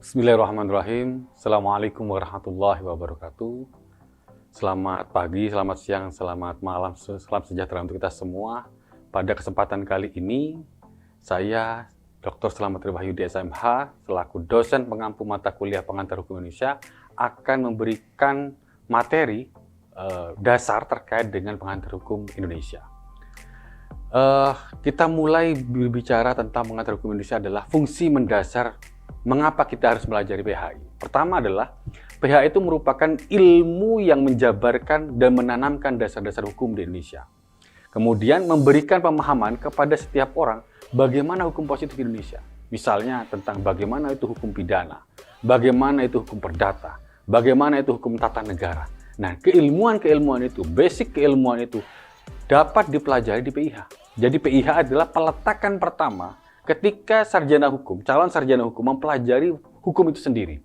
Bismillahirrahmanirrahim. Assalamualaikum warahmatullahi wabarakatuh. Selamat pagi, selamat siang, selamat malam, salam sejahtera untuk kita semua. Pada kesempatan kali ini, saya Dr. Slamet Wahyudi SMH, selaku dosen pengampu mata kuliah pengantar hukum Indonesia, akan memberikan materi dasar terkait dengan pengantar hukum Indonesia. Kita mulai berbicara tentang pengantar hukum Indonesia adalah fungsi mendasar. Mengapa kita harus belajar PHI? Pertama adalah PHI itu merupakan ilmu yang menjabarkan dan menanamkan dasar-dasar hukum di Indonesia. Kemudian memberikan pemahaman kepada setiap orang bagaimana hukum positif di Indonesia. Misalnya tentang bagaimana itu hukum pidana, bagaimana itu hukum perdata, bagaimana itu hukum tata negara. Nah, keilmuan-keilmuan itu, basic keilmuan itu dapat dipelajari di PIH. Jadi PIH adalah peletakan pertama ketika sarjana hukum, calon sarjana hukum mempelajari hukum itu sendiri.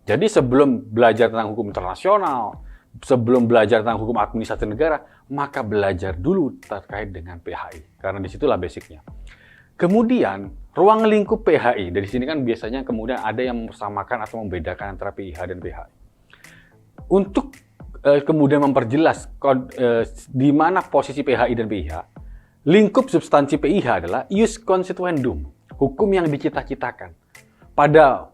Jadi sebelum belajar tentang hukum internasional, sebelum belajar tentang hukum administrasi negara, maka belajar dulu terkait dengan PHI. Karena disitulah basicnya. Kemudian, ruang lingkup PHI. Dari sini kan biasanya kemudian ada yang mempersamakan atau membedakan antara PIH dan PHI. Untuk kemudian memperjelas di mana posisi PHI dan PIH, lingkup substansi PIH adalah ius constituendum, hukum yang dicita-citakan.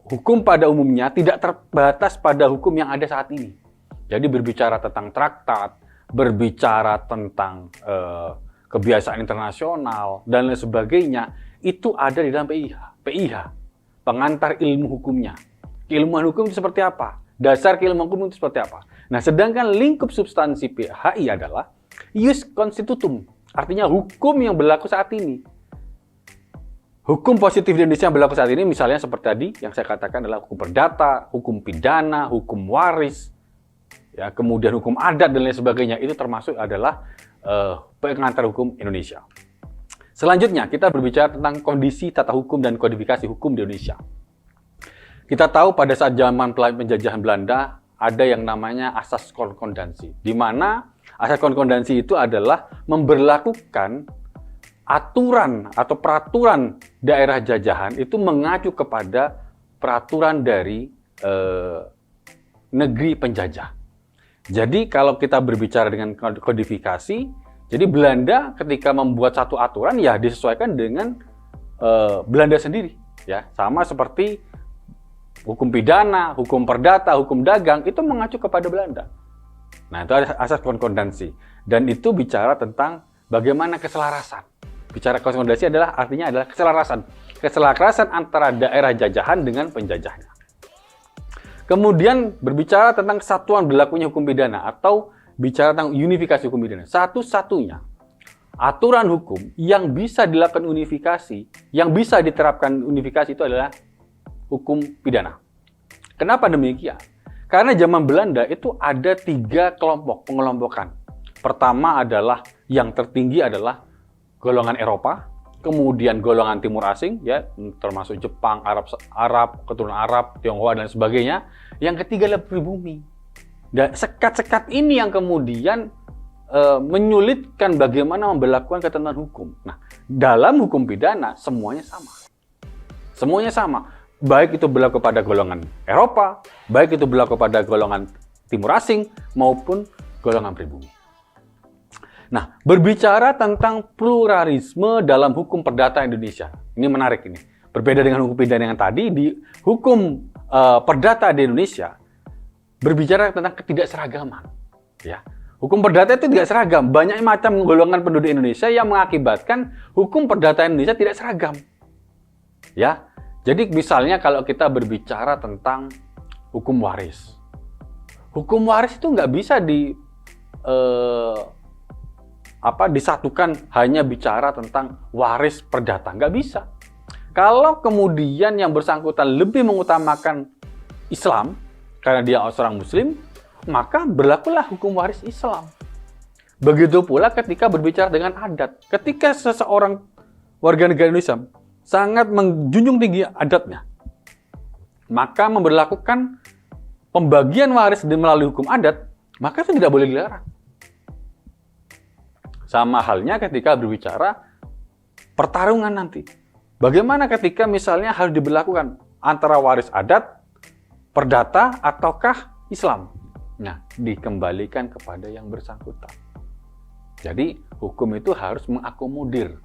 Hukum pada umumnya tidak terbatas pada hukum yang ada saat ini. Jadi berbicara tentang traktat, berbicara tentang kebiasaan internasional, dan lain sebagainya, itu ada di dalam PIH. PIH, pengantar ilmu hukumnya. Keilmuan hukum itu seperti apa? Dasar keilmuan hukum itu seperti apa? Nah, sedangkan lingkup substansi PHI adalah ius constitutum, artinya hukum yang berlaku saat ini. Hukum positif di Indonesia yang berlaku saat ini misalnya seperti tadi yang saya katakan adalah hukum perdata, hukum pidana, hukum waris, ya, kemudian hukum adat dan lain sebagainya. Itu termasuk adalah pengantar hukum Indonesia. Selanjutnya kita berbicara tentang kondisi tata hukum dan kodifikasi hukum di Indonesia. Kita tahu pada saat zaman penjajahan Belanda ada yang namanya asas konkordansi, di mana asas konkordansi itu adalah memberlakukan aturan atau peraturan daerah jajahan itu mengacu kepada peraturan dari negeri penjajah. Jadi kalau kita berbicara dengan kodifikasi, jadi Belanda ketika membuat satu aturan ya disesuaikan dengan Belanda sendiri, ya, sama seperti hukum pidana, hukum perdata, hukum dagang itu mengacu kepada Belanda. Nah, itu asas konkordansi. Dan itu bicara tentang bagaimana keselarasan. Bicara konkordansi artinya adalah keselarasan. Keselarasan antara daerah jajahan dengan penjajahnya. Kemudian berbicara tentang kesatuan berlakunya hukum pidana atau bicara tentang unifikasi hukum pidana. Satu-satunya aturan hukum yang bisa dilakukan unifikasi, yang bisa diterapkan unifikasi itu adalah hukum pidana. Kenapa demikian? Karena zaman Belanda itu ada 3 kelompok pengelompokan. Pertama adalah yang tertinggi adalah golongan Eropa, kemudian golongan Timur Asing, ya, termasuk Jepang, Arab, keturunan Arab, Tionghoa dan sebagainya. Yang ketiga adalah pribumi. Dan sekat-sekat ini yang kemudian menyulitkan bagaimana memberlakukan ketentuan hukum. Nah, dalam hukum pidana semuanya sama. Semuanya sama. Baik itu berlaku pada golongan Eropa, baik itu berlaku pada golongan Timur Asing, maupun golongan pribumi. Nah, berbicara tentang pluralisme dalam hukum perdata Indonesia. Ini menarik ini. Berbeda dengan hukum pidana yang tadi, di hukum perdata di Indonesia, berbicara tentang ketidakseragaman. Ya. Hukum perdata itu tidak seragam. Banyak macam golongan penduduk Indonesia yang mengakibatkan hukum perdata Indonesia tidak seragam. Ya. Jadi misalnya kalau kita berbicara tentang hukum waris. Hukum waris itu nggak bisa disatukan hanya bicara tentang waris perdata. Nggak bisa. Kalau kemudian yang bersangkutan lebih mengutamakan Islam, karena dia seorang Muslim, maka berlakulah hukum waris Islam. Begitu pula ketika berbicara dengan adat. Ketika seseorang warga negara Indonesia sangat menjunjung tinggi adatnya, maka memberlakukan pembagian waris melalui hukum adat, maka itu tidak boleh dilarang. Sama halnya ketika berbicara pertarungan nanti. Bagaimana ketika misalnya harus diberlakukan antara waris adat, perdata, ataukah Islam? Nah, dikembalikan kepada yang bersangkutan. Jadi, hukum itu harus mengakomodir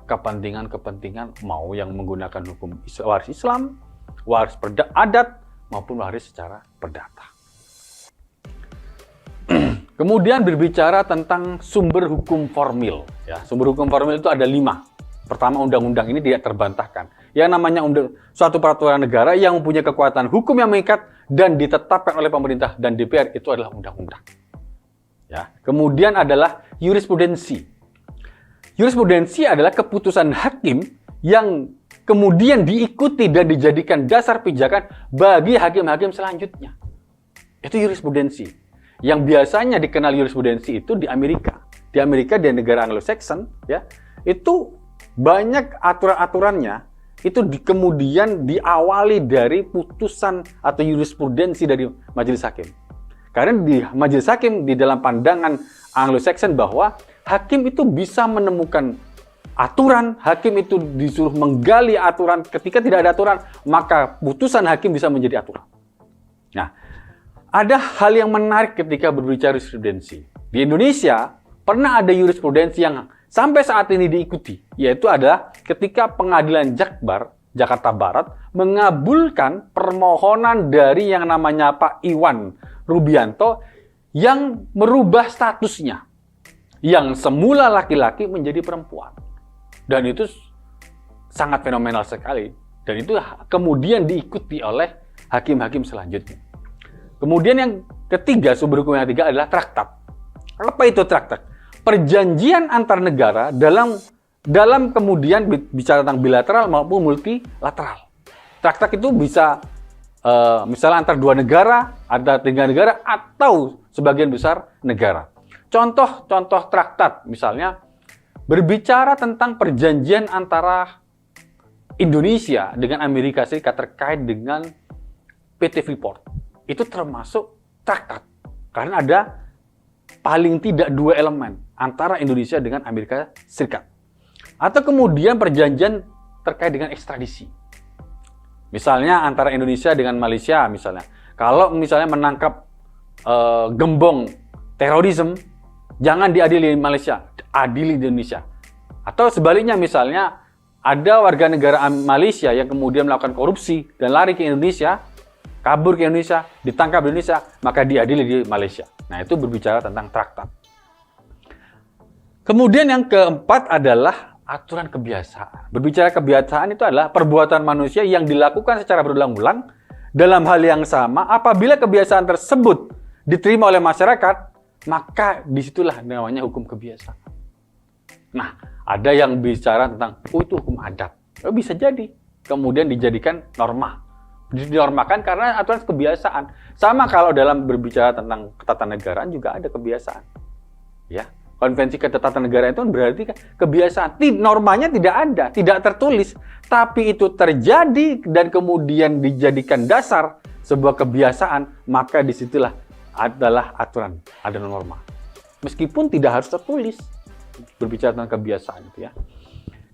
kepentingan-kepentingan, mau yang menggunakan hukum waris Islam, waris adat, maupun waris secara perdata. Kemudian berbicara tentang sumber hukum formil. Ya, sumber hukum formil itu ada 5. Pertama, undang-undang ini tidak terbantahkan. Yang namanya suatu peraturan negara yang mempunyai kekuatan hukum yang mengikat dan ditetapkan oleh pemerintah dan DPR itu adalah undang-undang. Ya. Kemudian adalah jurisprudensi. Jurisprudensi adalah keputusan hakim yang kemudian diikuti dan dijadikan dasar pijakan bagi hakim-hakim selanjutnya. Itu jurisprudensi. Yang biasanya dikenal jurisprudensi itu di Amerika. Di Amerika, di negara Anglo-Saxon, ya, itu banyak aturan-aturannya itu kemudian diawali dari putusan atau jurisprudensi dari majelis hakim. Karena di majelis hakim, di dalam pandangan Anglo-Saxon bahwa hakim itu bisa menemukan aturan, hakim itu disuruh menggali aturan. Ketika tidak ada aturan, maka putusan hakim bisa menjadi aturan. Nah, ada hal yang menarik ketika berbicara jurisprudensi. Di Indonesia, pernah ada jurisprudensi yang sampai saat ini diikuti, yaitu adalah ketika Pengadilan Jakbar, Jakarta Barat, mengabulkan permohonan dari yang namanya Pak Iwan Rubianto yang merubah statusnya, yang semula laki-laki menjadi perempuan. Dan itu sangat fenomenal sekali. Dan itu kemudian diikuti oleh hakim-hakim selanjutnya. Kemudian yang ketiga, sumber hukum yang ketiga adalah traktat. Apa itu traktat? Perjanjian antar negara dalam kemudian bicara tentang bilateral maupun multilateral. Traktat itu bisa misalnya antar 2 negara, ada 3 negara, atau sebagian besar negara. Contoh traktat misalnya berbicara tentang perjanjian antara Indonesia dengan Amerika Serikat terkait dengan PT Freeport. Itu termasuk traktat. Karena ada paling tidak 2 elemen antara Indonesia dengan Amerika Serikat. Atau kemudian perjanjian terkait dengan ekstradisi. Misalnya antara Indonesia dengan Malaysia misalnya. Kalau misalnya menangkap gembong terorisme, jangan diadili di Malaysia, adili di Indonesia. Atau sebaliknya misalnya ada warga negara Malaysia yang kemudian melakukan korupsi dan lari ke Indonesia, kabur ke Indonesia, ditangkap di Indonesia, maka diadili di Malaysia. Nah, itu berbicara tentang traktat. Kemudian yang keempat adalah aturan kebiasaan. Berbicara kebiasaan itu adalah perbuatan manusia yang dilakukan secara berulang-ulang dalam hal yang sama. Apabila kebiasaan tersebut diterima oleh masyarakat, maka disitulah namanya hukum kebiasaan. Nah, ada yang bicara tentang, itu hukum adat. Bisa jadi. Kemudian dijadikan norma. Dinormakan karena aturan kebiasaan. Sama kalau dalam berbicara tentang ketatanegaraan juga ada kebiasaan. Ya, konvensi ketatanegaraan itu berarti kebiasaan. Normanya tidak ada, tidak tertulis, tapi itu terjadi dan kemudian dijadikan dasar sebuah kebiasaan, maka disitulah adalah aturan, ada norma. Meskipun tidak harus tertulis. Berbicara tentang kebiasaan itu ya.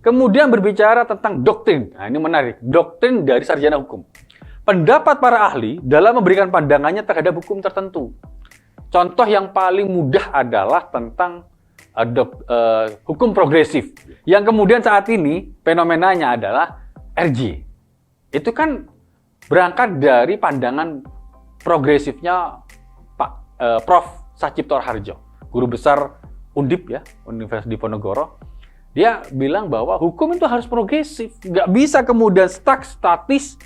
Kemudian berbicara tentang doktrin. Nah, ini menarik. Doktrin dari sarjana hukum. Pendapat para ahli dalam memberikan pandangannya terhadap hukum tertentu. Contoh yang paling mudah adalah tentang hukum progresif. Yang kemudian saat ini fenomenanya adalah RJ. Itu kan berangkat dari pandangan progresifnya Prof. Sacipto Harjo, guru besar Undip ya, Universitas Diponegoro. Dia bilang bahwa hukum itu harus progresif. Nggak bisa kemudian statis,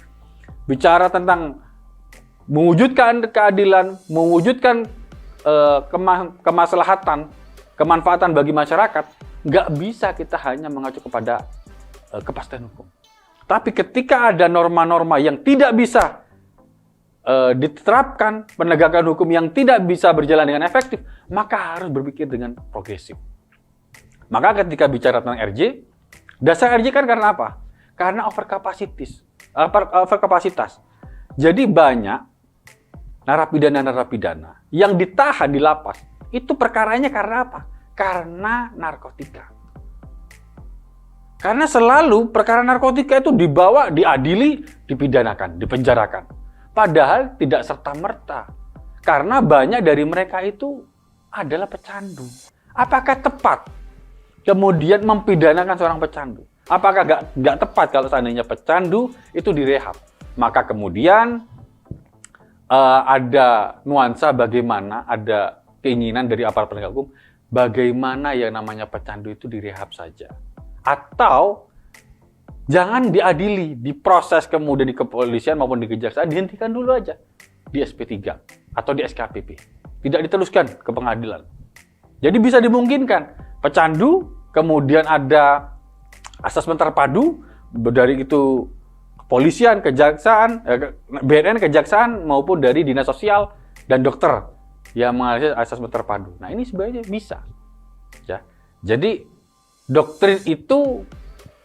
bicara tentang mewujudkan keadilan, mewujudkan kemaslahatan, kemanfaatan bagi masyarakat. Nggak bisa kita hanya mengacu kepada kepastian hukum. Tapi ketika ada norma-norma yang tidak bisa diterapkan, penegakan hukum yang tidak bisa berjalan dengan efektif, maka harus berpikir dengan progresif. Maka ketika bicara tentang RJ, dasar RJ kan karena apa? Karena overkapasitas. Jadi banyak narapidana yang ditahan di lapas, itu perkaranya karena apa? Karena narkotika. Karena selalu perkara narkotika itu dibawa, diadili, dipidanakan, dipenjarakan. Padahal tidak serta-merta. Karena banyak dari mereka itu adalah pecandu. Apakah tepat kemudian mempidanakan seorang pecandu? Apakah nggak tepat kalau seandainya pecandu itu direhab? Maka kemudian ada nuansa bagaimana, ada keinginan dari aparat penegak hukum, bagaimana yang namanya pecandu itu direhab saja. Atau jangan diadili, diproses kemudian di kepolisian maupun di kejaksaan, dihentikan dulu aja di SP3 atau di SKPP. Tidak diteruskan ke pengadilan. Jadi bisa dimungkinkan pecandu, kemudian ada asesmen terpadu dari itu kepolisian, kejaksaan, BNN, kejaksaan maupun dari dinas sosial dan dokter yang mengalami asesmen terpadu. Nah, ini sebenarnya bisa. Ya. Jadi doktrin itu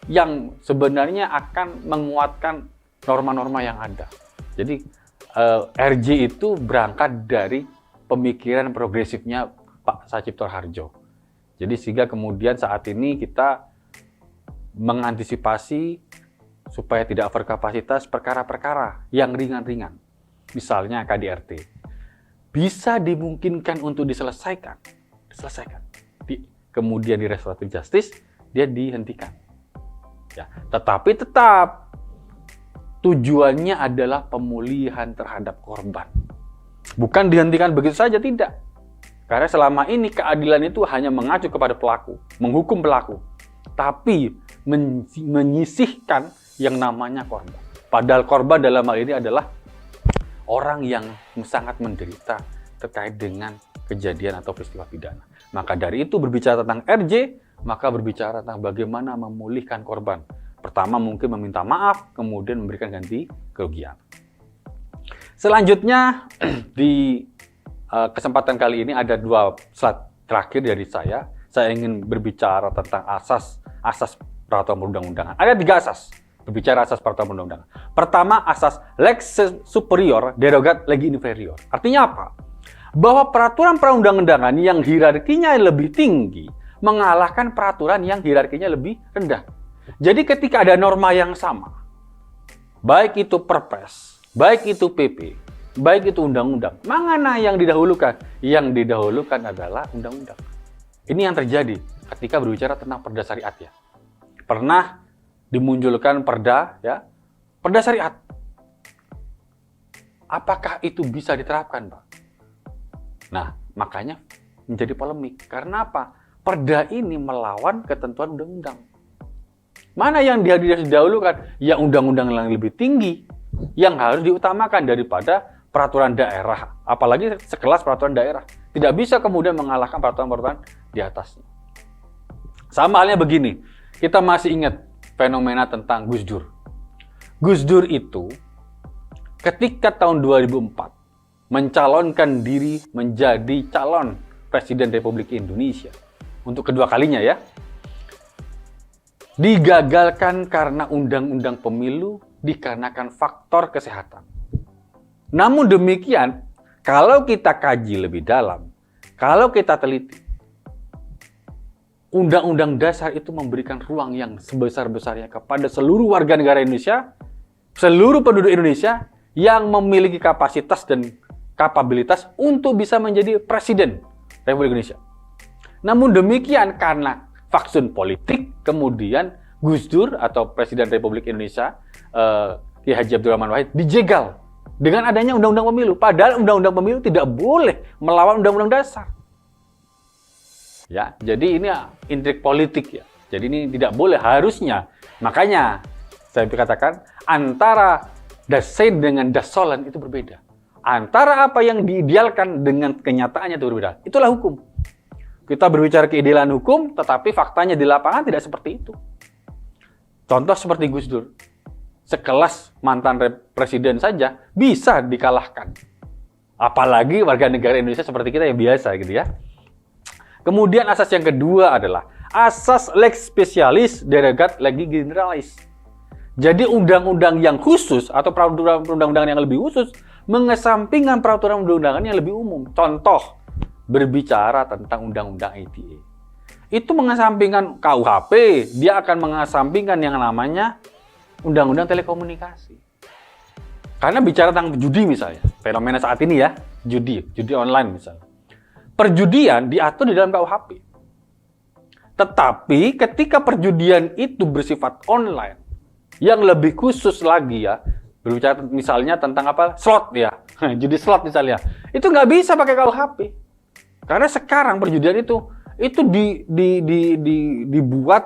yang sebenarnya akan menguatkan norma-norma yang ada. Jadi RJ itu berangkat dari pemikiran progresifnya Pak Sacipto Harjo. Jadi sehingga kemudian saat ini kita mengantisipasi supaya tidak overkapasitas perkara-perkara yang ringan-ringan. Misalnya KDRT. Bisa dimungkinkan untuk diselesaikan. Kemudian di restoratif justice, dia dihentikan. Ya, tetapi tetap tujuannya adalah pemulihan terhadap korban. Bukan dihentikan begitu saja, tidak. Karena selama ini keadilan itu hanya mengacu kepada pelaku, menghukum pelaku. Tapi menyisihkan yang namanya korban. Padahal korban dalam hal ini adalah orang yang sangat menderita terkait dengan kejadian atau peristiwa pidana. Maka dari itu berbicara tentang RJ, maka berbicara tentang bagaimana memulihkan korban. Pertama mungkin meminta maaf, kemudian memberikan ganti kerugian. Selanjutnya di kesempatan kali ini ada 2 slide terakhir dari saya. Saya ingin berbicara tentang asas peraturan perundang-undangan. Ada 3 asas berbicara asas peraturan perundang-undangan. Pertama, asas lex superior derogat legi inferior. Artinya apa? Bahwa peraturan perundang-undangan yang hierarkinya lebih tinggi mengalahkan peraturan yang hierarkinya lebih rendah. Jadi ketika ada norma yang sama, baik itu Perpres, baik itu PP, baik itu undang-undang, mana yang didahulukan? Yang didahulukan adalah undang-undang. Ini yang terjadi ketika berbicara tentang perda syariat ya. Pernah dimunculkan perda ya, perda syariat. Apakah itu bisa diterapkan, Pak? Nah, makanya menjadi polemik. Karena apa? Perda ini melawan ketentuan undang-undang. Mana yang didahulukan? Ya undang-undang yang lebih tinggi yang harus diutamakan daripada peraturan daerah. Apalagi sekelas peraturan daerah. Tidak bisa kemudian mengalahkan peraturan-peraturan di atasnya. Sama halnya begini. Kita masih ingat fenomena tentang Gus Dur. Gus Dur itu ketika tahun 2004 mencalonkan diri menjadi calon Presiden Republik Indonesia untuk kedua kalinya ya, digagalkan karena undang-undang pemilu dikarenakan faktor kesehatan. Namun demikian, kalau kita kaji lebih dalam, kalau kita teliti, Undang-Undang Dasar itu memberikan ruang yang sebesar-besarnya kepada seluruh warga negara Indonesia, seluruh penduduk Indonesia yang memiliki kapasitas dan kapabilitas untuk bisa menjadi Presiden Republik Indonesia. Namun demikian karena faksun politik, kemudian Gus Dur atau Presiden Republik Indonesia, Kiai Haji Abdurrahman Wahid, dijegal dengan adanya Undang-Undang Pemilu. Padahal Undang-Undang Pemilu tidak boleh melawan Undang-Undang Dasar. Ya, jadi ini intrik politik ya. Jadi ini tidak boleh harusnya. Makanya saya katakan antara dasain dengan dasolan itu berbeda. Antara apa yang diidealkan dengan kenyataannya itu berbeda. Itulah hukum. Kita berbicara keidealan hukum, tetapi faktanya di lapangan tidak seperti itu. Contoh seperti Gus Dur. Sekelas mantan presiden saja bisa dikalahkan. Apalagi warga negara Indonesia seperti kita yang biasa gitu ya. Kemudian asas yang kedua adalah asas lex specialis derogat legi generalis. Jadi undang-undang yang khusus atau peraturan-perundangan yang lebih khusus mengesampingkan peraturan undang-undangan yang lebih umum. Contoh, berbicara tentang undang-undang ITE. itu mengesampingkan KUHP, dia akan mengesampingkan yang namanya Undang-Undang Telekomunikasi. Karena bicara tentang judi misalnya, fenomena saat ini ya, judi online misalnya. Perjudian diatur di dalam KUHP. Tetapi ketika perjudian itu bersifat online, yang lebih khusus lagi ya, berbicara misalnya tentang apa? Slot ya, judi slot misalnya. Itu nggak bisa pakai KUHP. Karena sekarang perjudian itu dibuat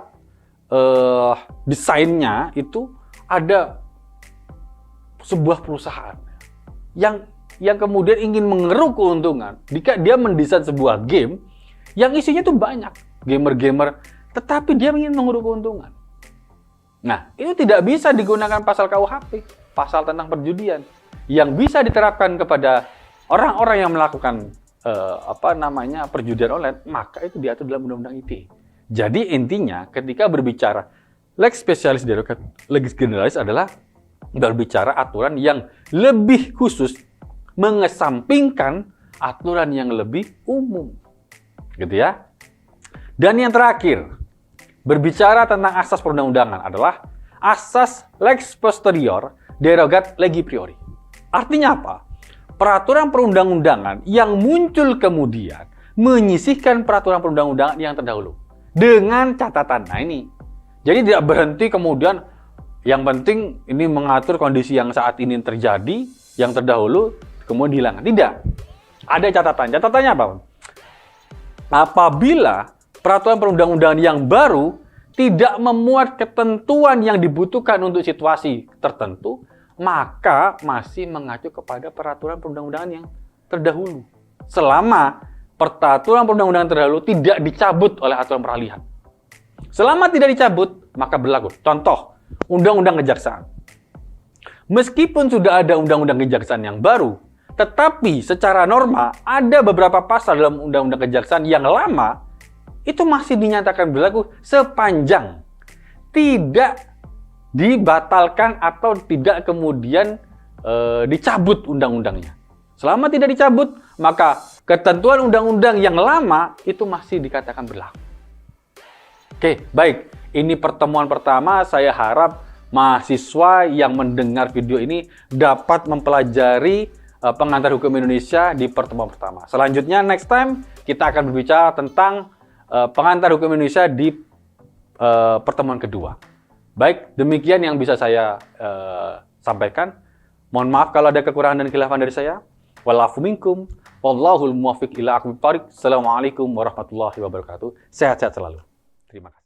desainnya itu ada sebuah perusahaan yang kemudian ingin mengeruk keuntungan jika dia mendesain sebuah game yang isinya tuh banyak gamer-gamer, tetapi dia ingin mengeruk keuntungan. Nah, itu tidak bisa digunakan pasal KUHP, pasal tentang perjudian, yang bisa diterapkan kepada orang-orang yang melakukan perjudian online, maka itu diatur dalam Undang-Undang ITE. Jadi intinya ketika berbicara lex specialis derogat legis generalis adalah berbicara aturan yang lebih khusus mengesampingkan aturan yang lebih umum. Gitu ya. Dan yang terakhir, berbicara tentang asas perundang-undangan adalah asas lex posterior derogat legi priori. Artinya apa? Peraturan perundang-undangan yang muncul kemudian menyisihkan peraturan perundang-undangan yang terdahulu. Dengan catatan, nah ini. Jadi tidak berhenti kemudian yang penting ini mengatur kondisi yang saat ini terjadi, yang terdahulu kemudian dihilangkan. Tidak. Ada catatan. Catatannya apa? Apabila peraturan perundang-undangan yang baru tidak memuat ketentuan yang dibutuhkan untuk situasi tertentu, maka masih mengacu kepada peraturan perundang-undangan yang terdahulu. Selama peraturan perundang-undangan terdahulu tidak dicabut oleh aturan peralihan. Selama tidak dicabut, maka berlaku. Contoh, Undang-Undang Kejaksaan. Meskipun sudah ada Undang-Undang Kejaksaan yang baru, tetapi secara norma ada beberapa pasal dalam Undang-Undang Kejaksaan yang lama, itu masih dinyatakan berlaku sepanjang tidak dibatalkan atau tidak kemudian dicabut undang-undangnya. Selama tidak dicabut, maka ketentuan undang-undang yang lama itu masih dikatakan berlaku. Oke, baik. Ini pertemuan pertama. Saya harap mahasiswa yang mendengar video ini dapat mempelajari pengantar hukum Indonesia di pertemuan pertama. Selanjutnya, next time kita akan berbicara tentang pengantar hukum Indonesia di pertemuan kedua. Baik, demikian yang bisa saya sampaikan. Mohon maaf kalau ada kekurangan dan khilafan dari saya. Walafu minkum, wallahul muwaffiq ila aqwamit thoriq. Assalamualaikum warahmatullahi wabarakatuh. Sehat-sehat selalu. Terima kasih.